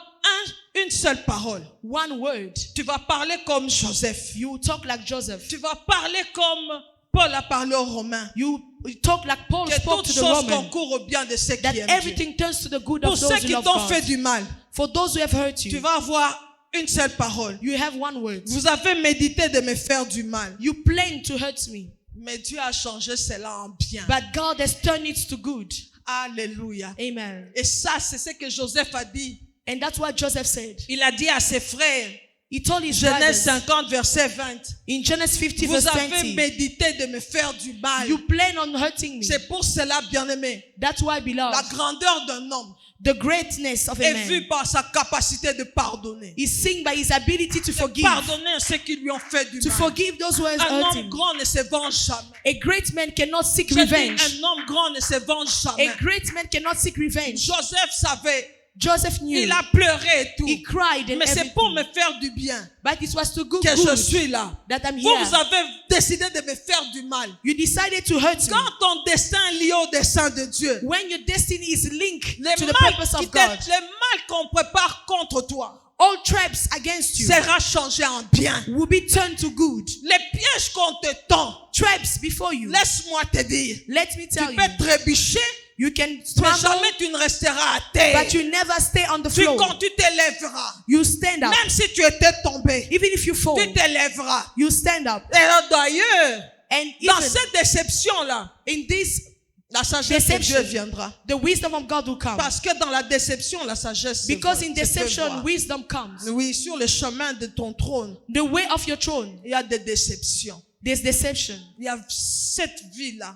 une seule parole. one word. Tu vas parler comme Joseph. You talk like Joseph. Tu vas parler comme Paul a parlé aux Romains. You talk like Paul Que spoke toutes to the choses Romans. concourent au bien de ceux qui That aiment Dieu. everything turns to the good Pour of ceux those qui who love t'ont fait God. du mal, For those who have hurt tu you, vas avoir une seule parole. you have one word. Vous avez médité de me faire du mal. You plan to hurt me, Mais Dieu a changé cela en bien. but God has turned it to good. Alléluia. Amen. Et ça, c'est ce que Joseph a dit. And that's what Joseph said. Il a dit à ses frères, He told his Genèse brothers 50, verset 20, in Genesis 50 vous verse avez 20, médité de me faire du mal. you plan on hurting me. C'est pour cela, bien-aimé, That's why, la beloved, grandeur d'un homme the greatness of a est vue man par sa capacité de pardonner. is seen by his ability to De forgive. pardonner à ceux qui lui ont fait du To mal. forgive those who have Un hurt homme him. grand ne se venge jamais. A great man cannot seek J'ai dit, revenge. un homme grand ne se venge jamais. A great man cannot seek revenge. Joseph savait, Joseph knew. il a pleuré et tout. He cried and Mais c'est pour me everything. faire du bien But it was to go que je good suis là. that I'm Vous, here. vous avez décidé de me faire du mal. You decided to hurt me. Quand ton destin est lié au dessein de Dieu, When your destiny is linked les to the mal purpose qui of God, les mal qu'on prépare contre toi all traps against you sera changé en bien. will be turned to good. Les pièges qu'on te tend, Traps before you. laisse-moi te dire, Let me tu tell you, peux trébucher, you can mais stumble, jamais tu ne resteras à terre. but you never stay on the Tu, floor. quand tu t'élèveras, You stand up. même si tu étais tombé, Even if you fall, tu t'élèveras. you stand up. Et là, d'ailleurs, And dans even cette déception-là, in this, la sagesse de Dieu viendra. the wisdom of God will come. Parce que dans la déception, la sagesse se Because voit, in se fait deception, voir. wisdom comes. Oui, sur le chemin de ton trône, The way of your throne, il y a des déceptions. there's deception. Il y a cette vie-là.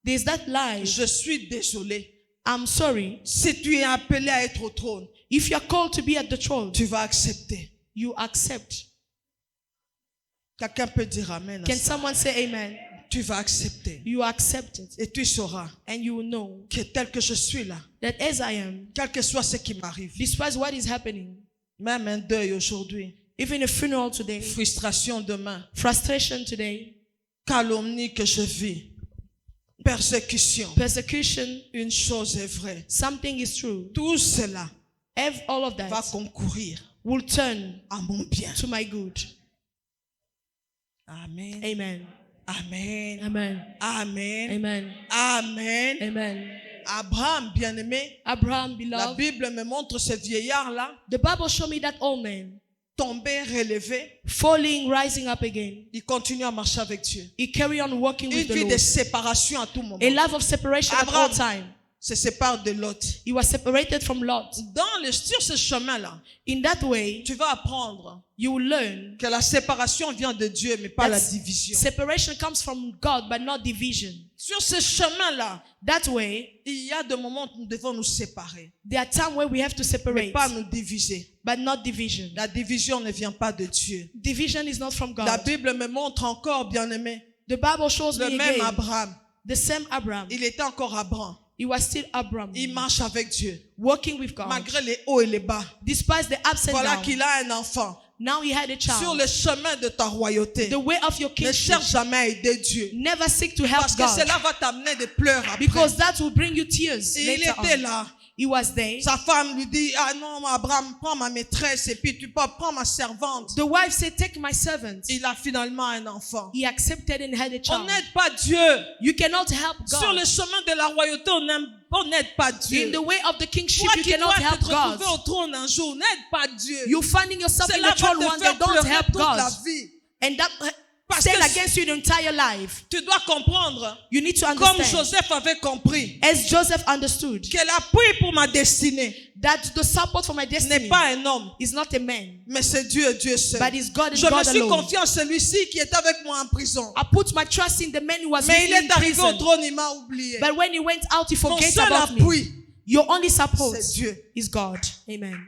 There's that lie. Je suis désolé. I'm sorry. Si tu es appelé à être au trône, If you're called to be at the throne, tu vas accepter. you accept. Quelqu'un peut dire amen à Can ça. someone say amen? Tu vas accepter. You accept it. Et tu sauras And you will know que tel que je suis là, that as I am, quel que soit ce qui m'arrive, despite what is happening, même un deuil aujourd'hui, even a funeral today, frustration demain, frustration today, calomnie que je vis, persécution, persecution, une chose est vraie. something is true. Tout cela All of va that concourir will turn à mon bien. to my good. Amen. Amen. Amen. Amen. Amen. Amen. Amen. Amen. Abraham, bien-aimé, Abraham, la beloved, Bible me montre ce vieillard-là, the Bible showed me that old man tombé, relevé. falling, rising up again. Il continue à marcher avec Dieu. He carry on walking Une with the vie de Lord. séparation à tout moment. A life of separation at Abraham all time. se sépare de Lot. He was separated from Lot. Sur ce chemin-là, In that way, tu vas apprendre you will learn que la séparation vient de Dieu, mais pas la that division. separation comes from God, but not division. Sur ce chemin-là, That way, il y a des moments où nous devons nous séparer, there are times where we have to mais separate, pas nous diviser. but not division. La division ne vient pas de Dieu. Division is not from La God. Bible me montre encore, bien-aimé, The Bible shows le me même again, Abraham. the same Abraham. Il était encore Abraham. He was still Abraham, Il marche avec Dieu, walking with God. malgré les hauts et les bas. Despite the ups and Voilà downs, qu'il a un enfant. now he had a Sur child. le chemin de ta royauté, The way of your ne kingship, cherche jamais à aider Dieu. never seek to help Parce que God, cela va t'amener des pleurs après. because that will bring you tears Et il later était on. là. He was there. Sa femme lui dit, ah non, Abraham, prends ma maîtresse et puis tu peux prendre ma servante. The wife said, take my servant. Il a finalement un enfant. He accepted and had a On child. n'aide pas Dieu. You cannot help Sur le God. chemin de la royauté, on n'aide pas Dieu. In the way of the kingship, Toi you qui cannot dois te help God. retrouver au trône un jour, n'aide pas Dieu. You finding yourself in Cela the va throne te one day, faire don't pleurer help toute la God. vie. And that Parce stand que against you the entire life. tu dois comprendre, You need to comme understand, Joseph avait compris, as Joseph understood, que l'appui pour ma destinée that the support for my n'est destiny pas un homme, is not a man, mais c'est Dieu et Dieu seul. but is God and Je me God suis alone. confié en celui-ci qui était avec moi en prison. I put my trust in the man who was Mais with il me est in arrivé au prison. trône, il m'a oublié. But when he went out, he Mon forget seul about me. appui, Your only support c'est Dieu. is God. Amen.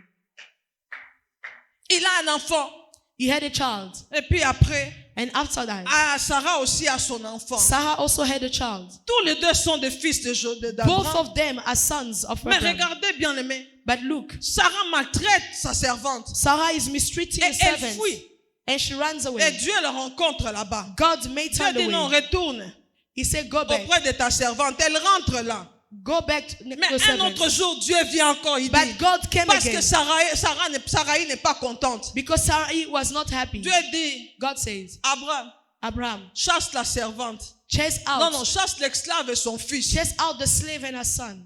Il a un enfant. He had a child. Et puis après, And after that, Sarah aussi a son enfant. Sarah also had a child. Tous les deux sont des fils Both d'Abraham. of them are sons of Mais Abraham. regardez bien aimé, But look, Sarah maltraite sa servante. Sarah is mistreating Et her elle servant. fuit. And she runs Et away. Dieu le rencontre là-bas. God made Dieu her dit non, away. retourne He said, go back. auprès de ta servante. Elle rentre là. Go back to Mais the un servant. autre jour, Dieu vient encore. Il dit, But God came parce que again. Sarai n'est pas contente. Because Sarah was not happy. Dieu dit, God says, Abraham, Abraham, chasse la servante. chase Non, non, out. chasse l'esclave et son fils. Chase out the slave and her son.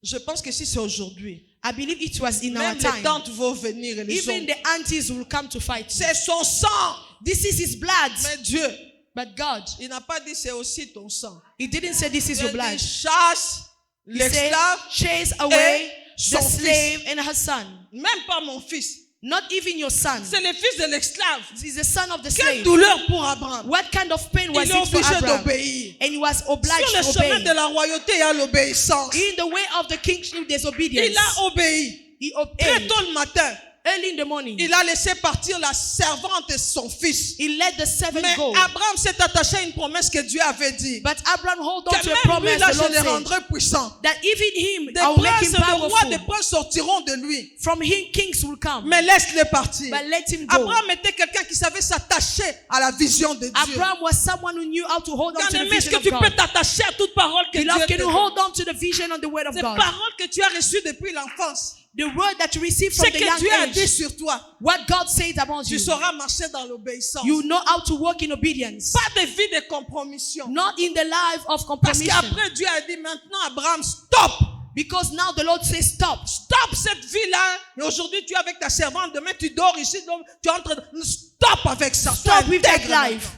Je pense que si c'est aujourd'hui, I believe it was in our même les time. tantes vont venir et les Even hommes. the aunties will come to fight. C'est son sang. This is his blood. Mais Dieu, But God, il n'a pas dit c'est aussi ton sang. he didn't say this is Il your a blood. dit chasse He said, l'esclave, chase away son the fils. slave and her son. même pas mon fils. Not even your son. C'est le fils de l'esclave. He's the son of the Quelle slave. douleur pour Abraham. What kind of pain was Il est it for obligé Abraham? d'obéir. And he was obliged Sur le to chemin obey. de la royauté, il y a l'obéissance. In the way of the kingship, there's obedience. Il a obéi. He Très obeyed. tôt le matin, Early in the morning, il a laissé partir la servante et son fils. he let the servant Mais go. Abraham s'est attaché à une promesse que Dieu avait dit. But Abraham hold on Que to a même lui, promise là, the je Lord le said. rendrai puissant. That even him, Des I will make princes him et des rois, powerful. des princes sortiront de lui. From him, kings will come. Mais laisse-le partir. But let him go. Abraham était quelqu'un qui savait s'attacher à la vision de Dieu. Abraham was someone who knew how to hold on to the Bien-aimé, est-ce vision que of tu peux God. t'attacher à toute parole que Dieu Beloved, te can you donne? hold on to the vision and the word of Ces God? paroles que tu as reçues depuis l'enfance. The word that you receive Ce from the que young Dieu a dit age. sur toi. What God says about Tu you. sauras marcher dans l'obéissance. You know how to walk in obedience. Pas de vie de compromission. Not in the life of Parce compromission. qu'après Dieu a dit maintenant Abraham, stop. Because now the Lord says stop. Stop cette vie-là. Et aujourd'hui tu es avec ta servante. Demain tu dors ici. Donc, tu entres. Stop avec ça. Stop with that Intègre life. maintenant.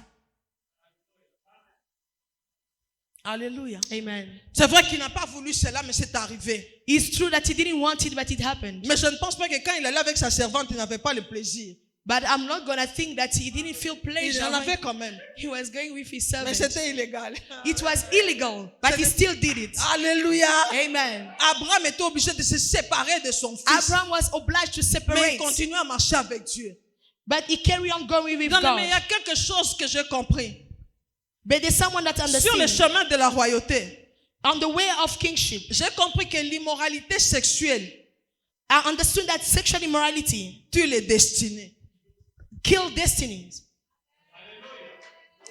Alléluia. Amen. C'est vrai qu'il n'a pas voulu cela, mais c'est arrivé. It's true that he didn't want it, but it happened. Mais je ne pense pas que quand il allait avec sa servante, il n'avait pas le plaisir. But I'm not going to think that he didn't feel Il pleasure en when avait quand même. he was going with his Mais servant. c'était illégal. It was illegal, but he still did it. Alléluia. Amen. Abraham était obligé de se séparer de son fils. Abraham was obliged to Mais il separate, continuait à marcher avec Dieu. but he carried on going with Non, mais il y God. a quelque chose que j'ai compris. But there's someone that Sur le understands chemin de la royauté, on the way of kingship. j'ai compris que l'immoralité sexuelle I understood that sexual immorality tue les destinées. kill destinies.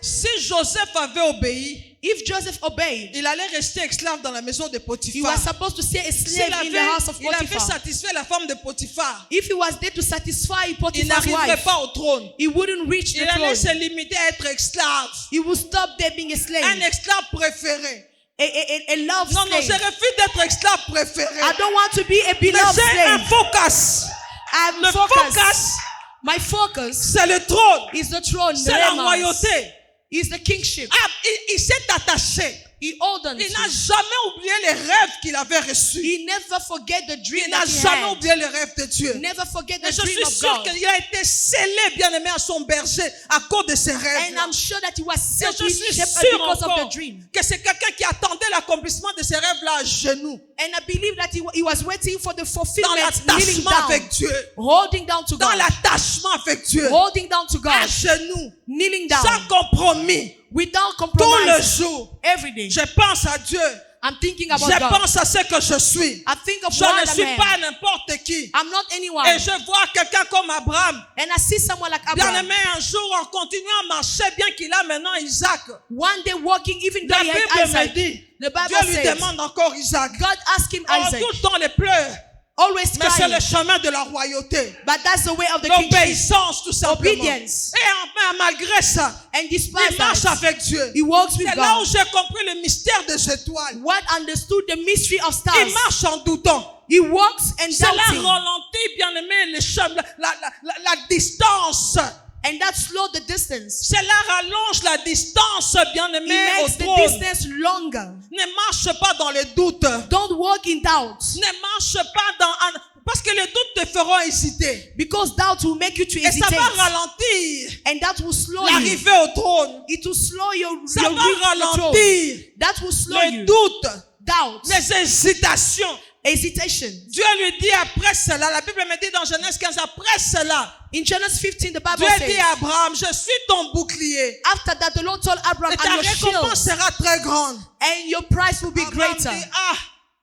Si Joseph avait obéi, If Joseph obeyed, il allait rester esclave dans la maison de he Potiphar. was supposed to stay a S'il slave in the house of il avait Potiphar. satisfait la femme de Potiphar, If he was there to satisfy il Potiphar's n'arriverait wife, pas au trône. he wouldn't reach Il the allait se throne. limiter à être esclave. He would stop there being a Un slave, esclave préféré. a love Non, non, je slave. refuse d'être esclave préféré. I don't want to be a Mais beloved j'ai un slave. focus. I'm Le focused. focus, My focus c'est le trône. is the throne, the C'est la realms, royauté. is the kingship. Ah, il s'est attaché. He hold on Il n'a to. jamais oublié les rêves qu'il avait reçus. He never forget the dream Il n'a that he jamais had. oublié les rêves de Dieu. Never forget Mais the je dream suis of sûr God. qu'il a été scellé, bien aimé, à son berger à cause de ses rêves. And I'm sure that he was Et sealed je with suis shepherd sûr because of encore the dream. que c'est quelqu'un qui attendait l'accomplissement de ses rêves-là à genoux, And I believe that he was waiting for the dans fulfillment, kneeling l'attachement down, avec Dieu, holding down to dans God, l'attachement avec Dieu, holding down to à God, genoux, kneeling sans down, compromis, without tout le compromise, jour. every day. Je pense à Dieu. I'm thinking about Je God. pense à ce que je suis. I think of Je what ne I suis am. pas n'importe qui. I'm not anyone. Et je vois quelqu'un comme Abraham. And I see someone like Bien Abraham. aimé, un jour, en continuant à marcher, bien qu'il a maintenant Isaac, One day walking, even though la he Bible had me Isaac, dit, the Bible Dieu lui says, demande encore Isaac. God asked him En Isaac, tout temps, les pleurs. always Mais c'est crying, le chemin de la royauté. but that's the way of the kingship. L'obéissance, tout simplement. Obedience. Et enfin, malgré ça, And despite il marche that, avec Dieu. he walks with C'est là où God. j'ai compris le mystère des étoiles. What understood the mystery of Il stars? marche en doutant. He walks and Cela doubting, ralentit, bien aimé, les chemins, la distance. and that slowed the distance. Cela rallonge la distance, bien It aimé, au makes the trône. distance longer. Ne marche pas dans le doute. Don't walk in doubt, Ne marche pas dans... Parce que les doutes te feront hésiter. because doubt will make you to Et ça hesitate, va ralentir and that will slow you. l'arrivée au trône. It will slow your Ça reach va the throne. ralentir That will slow les you. doutes, Doubt, les hésitations. hesitation. Dieu lui dit après cela, la Bible me dit dans Genèse 15, après cela, In Genesis 15, the Bible Dieu dit says, à Abraham, je suis ton bouclier. after that, the Lord told Abraham, Et ta and your récompense shield, sera très grande. and your price will be Abraham greater. dit, ah,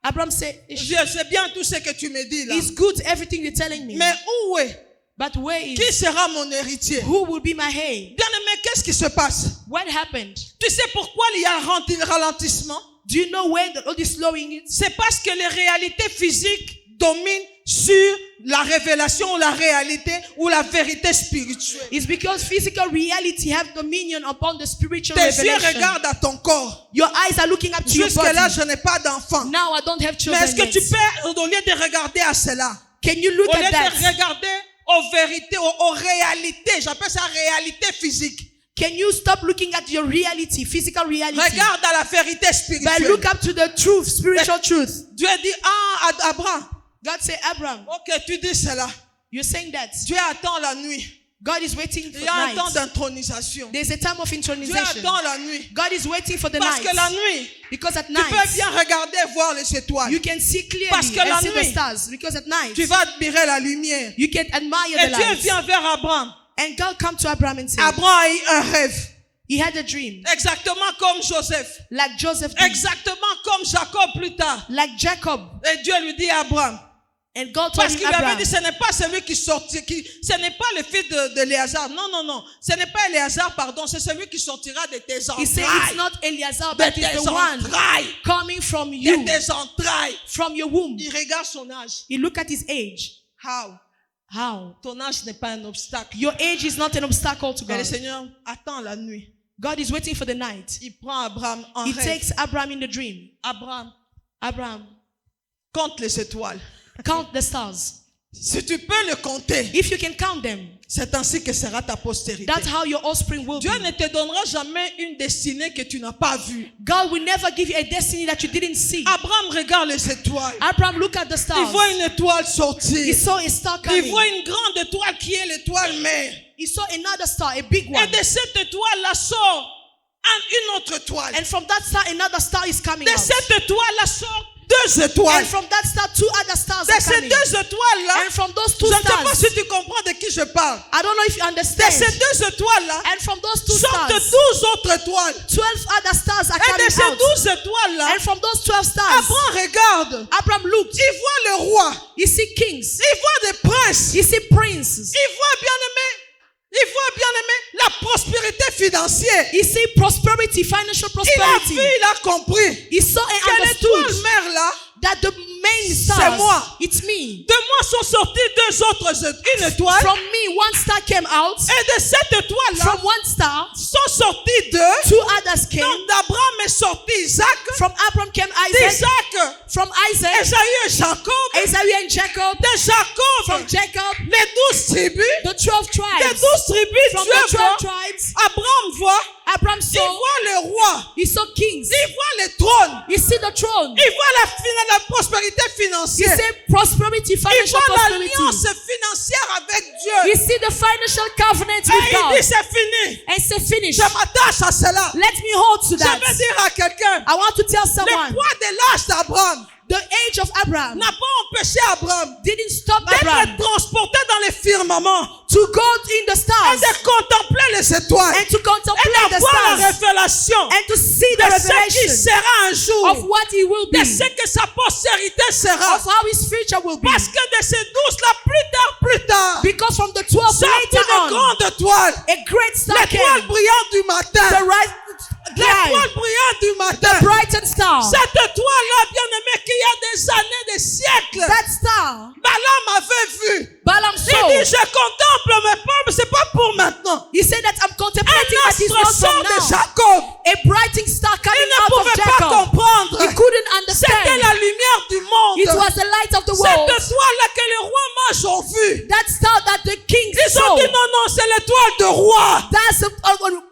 Abraham said, je sais bien tout ce que tu me dis là. it's good, everything you're telling me. Mais où est? But where Qui is, sera mon héritier? who will be my heir? Bien aimé, qu'est-ce qui se passe? What happened? Tu sais pourquoi il y a un ralentissement? Do you know where the Lord is slowing it? C'est parce que les réalités physiques dominent sur la révélation ou la réalité ou la vérité spirituelle. It's because physical reality have dominion upon the spiritual Tes yeux revelation. regardent à ton corps. Your eyes are looking up to your body. Jusque-là, je n'ai pas d'enfant. Now I don't have Mais children est-ce que yet. tu peux, au lieu de regarder à cela, Can you look au lieu at that? de regarder aux vérités, aux réalités, j'appelle ça réalité physique, Can you stop looking at your reality, physical reality, regarde à la vérité but spirituelle. look up to the truth, spiritual truth? Dieu dit, ah, Abraham, God said, Abraham, ok, tu dis cela. you're saying that. Dieu attend la nuit. God is waiting for Il y a un temps night. d'intronisation. There's a time of Dieu intronization. attend la nuit. God is waiting for the Parce night. que la nuit, Because at tu peux night, bien regarder et voir les étoiles. you can see clearly Parce que la and see the nuit, stars. Because at night, Tu vas admirer la lumière. you can admire Et the Dieu light. vient vers Abraham. And God come to Abraham and said, Abraham a eu un rêve. he had a dream, Exactement comme Joseph. like Joseph did, Exactement comme Jacob plus tard. like Jacob. Et Dieu lui dit à Abraham. And God told Parce him, qu'il lui avait Abraham, dit, ce n'est pas celui qui sortit, ce n'est pas le fils d'Éléazar. Non, non, non. Ce n'est pas Éléazar, pardon. C'est celui qui sortira de tes he said, it's entrailles. not Eleazar, De but it's tes the one entrailles. coming from De you, tes entrailles. from your womb. Il regarde son âge. He look at his age. How? How? Ton âge n'est pas un obstacle. Your age is not an obstacle to Mais le God. Seigneur attend la nuit. God is waiting for the night. Il prend Abraham en He rêve. takes Abraham in the dream. Abraham, Abraham, compte les étoiles. count the stars. Si tu peux le compter, If you can count them, c'est ainsi que sera ta postérité. that's how your offspring will Dieu be. ne te donnera jamais une destinée que tu n'as pas vue. God will never give you a destiny that you didn't see. Abraham regarde les étoiles. Abraham, look at the Il stars. voit une étoile He sortir. saw a star Il coming. voit une grande étoile qui est l'étoile mère. He saw another star, a big Et one. de cette étoile-là sort une autre étoile. And from that star, another star is coming De out. cette étoile-là sort deux étoiles. And from that star, two other stars De are ces coming. deux étoiles-là, And from those two je ne sais pas stars, si tu comprends de qui je parle. I don't know if you De understand. ces deux étoiles-là, And from those two sortent stars, 12 autres étoiles. 12 other stars are Et de coming ces out. 12 étoiles-là, And from those 12 stars, Abraham regarde. Abraham looked. Il voit le roi. You see kings. Il voit des princes. You see princes. Il voit bien aimé. Il voit bien aimé la prospérité financière. You see prosperity, financial Il a vu, prosperity. il a compris. He saw and Que l'étoile understood mère là, that the main c'est stars, moi. it's me. De moi sont sorties deux autres, une étoile. From me, one star came out. Et de cette étoile-là, From one star, sont sortis deux. two others came. Donc d'Abraham est sorti Isaac. From Abraham came Isaac. D'Isaac, From Isaac, Esaü et Jacob. Esau and Jacob. De Jacob, From Jacob, les 12 tribus. the 12 Les tribes. 12 tribus, From Dieu the 12 voit. tribes, Abraham voit. Abraham Il saw, voit le roi. he saw kings. Il voit le trône. You see the throne. Il voit la prospérité You financière. see prosperity, Il financial voit prosperity. l'alliance financière avec Dieu. You see the financial covenant Et with il God. dit c'est fini. And say finish. Je m'attache à cela. Let me hold to Je that. vais dire à quelqu'un, I want to tell le someone poids de l'âge d'Abraham The age of Abraham n'a pas empêché Abraham didn't stop Abraham d'être transporté dans les firmaments to go in the et stars de contempler les étoiles and to et contemplate the d'avoir la stars révélation and to see the de ce qui revelation sera un of jour, what he will de be, ce que sa postérité sera. of how his future will be. Parce que de ces 12-là, plus tard, Because from the 12 sortent later une on, grande étoile, a great star l'étoile came, brillante du matin, the right l'étoile brillante du matin. brightened star. Cette étoile-là, bien-aimé, qu'il y a des années, des siècles, That star, Balaam avait vu. Balaam Il saw. dit, je contemple mes peuples, c'est pas pour maintenant. He said that I'm contemplating Un that he's astre not sort from de now. Jacob. A brighting star Il coming ne out of pouvait pas Jacob. comprendre. He couldn't C'était understand. la lumière du monde. It was the light of the Cette world. étoile-là que les rois mages ont vue. That star that the king Ils ont saw. dit, non, c'est l'étoile de roi. That's the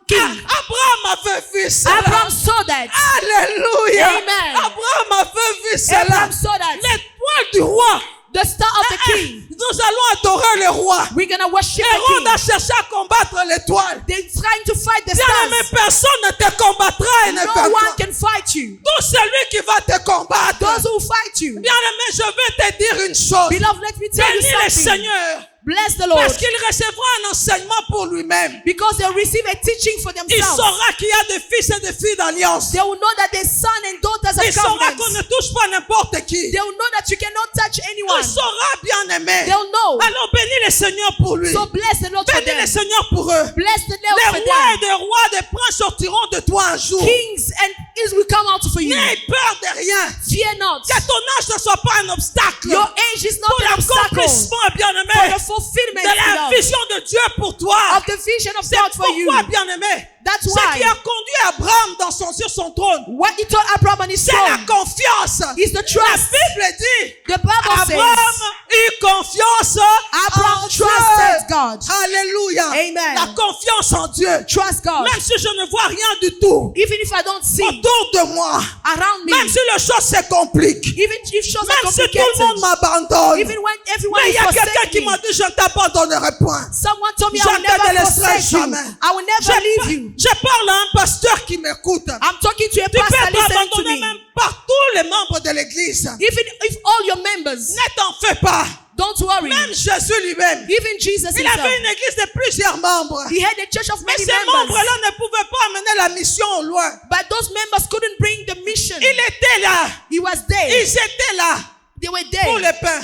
king. Abraham avait vu cela. Abraham saw that. Alléluia. Amen. Abraham avait vu cela. Abraham saw that. L'étoile du roi. The star of the king. Nous allons adorer le roi. We're gonna worship the Hérode a king. cherché à combattre l'étoile. They're trying to fight the Bien-aimé, stars. personne ne te combattra et ne No vaincra. one can fight you. Tout celui qui va te combattre. Those who fight you. Bien-aimé, je vais te dire une chose. Beloved, let me tell you Bénis le something. Seigneur. Bless the Lord. Parce qu'il recevra un enseignement pour lui-même. Because they'll receive a teaching for Il themselves. saura qu'il y a des fils et des filles d'alliance. They will know that they're sons and daughters Il of saura qu'on covenants. ne touche pas n'importe qui. They will know that you cannot touch anyone. Il saura, bien-aimé. They'll know. Alors bénis le Seigneur pour lui. So bless the Lord for Bénis le them. Seigneur pour eux. Bless the Lord Les for rois et them. des rois, des princes sortiront de toi un jour. Kings and kings will come out for you. N'aie peur de rien. Fear not. Que ton âge ne soit pas un obstacle. Your age is not Pour an obstacle l'accomplissement, for bien-aimé, the fulfillment de la beloved, vision de Dieu pour toi. of the vision of C'est God for you. pourquoi, bien-aimé, That's ce qui why a conduit Abraham sur son trône, what he told Abraham on his c'est la throne confiance. is the La trust. Bible dit, The Bible Abraham says eut confiance Abraham en Dieu. trusted God. Alléluia. Amen. La confiance en Dieu. Trust God. Même si je ne vois rien du tout Even if I don't see autour de moi, around me, même si les choses se compliquent, even if shows are même si tout le complicated, monde m'abandonne, even when everyone mais il y is a quelqu'un forsaking qui me, m'a dit, je ne t'abandonnerai point. someone told me I Je will ne te never laisserai forsake you. jamais. I will never leave you. Je parle à un pasteur qui m'écoute. I'm talking to a Tu peux pastor listening to t'abandonner me. même par tous les membres de l'église. Even if all your members, Ne t'en fais pas. don't worry. Même Jésus lui-même, Even Jesus il avait himself, une église de plusieurs membres. he had a church of Mais many ces members, membres-là ne pouvaient pas amener la mission au loin. but those members couldn't bring the mission. Il était là. He was there. Ils étaient là They were pour there les pains,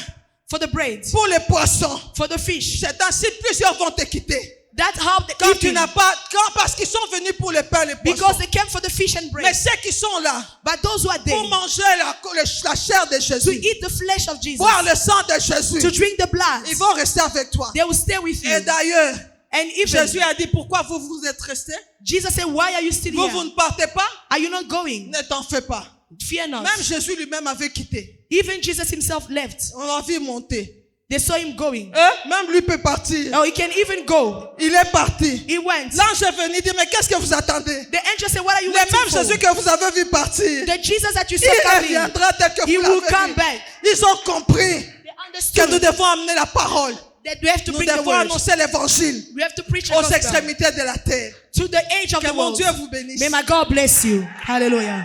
for the bread, pour les poissons. for the fish. C'est ainsi plusieurs vont te quitter. That's how the Quand tu eating, n'as pas, parce qu'ils sont venus pour les pains, les because poissons. they came for the fish and bread. Mais ceux qui sont là But those who are there pour manger la chair de to Jésus, eat the flesh of Jesus, boire le sang de to Jésus, drink the blood, ils vont rester avec toi. they will stay with you. Et d'ailleurs, And even Jésus a dit, pourquoi vous êtes restés? Jesus said, why are you still Vous here? ne partez pas? Are you not going? Ne t'en fais pas. Fear not. Même Jésus lui-même avait quitté. Even Jesus himself left. On l'a vu monter. They saw him going. Même lui peut partir. Oh, he can even go. Il est parti. He went. L'ange est venu dire, mais qu'est-ce que vous attendez? The angel said, what are you Le waiting même for? Jésus que vous avez vu partir, The Jesus that you il saw coming, reviendra tel que he vous will l'avez come vu. back. Ils ont compris They que nous understood devons amener la parole. that we have to Nous bring the devons word. annoncer l'évangile We have to preach the aux gospel extrémités de la terre. to the age of Que the mon world. Dieu vous bénisse. May my God bless you. Hallelujah.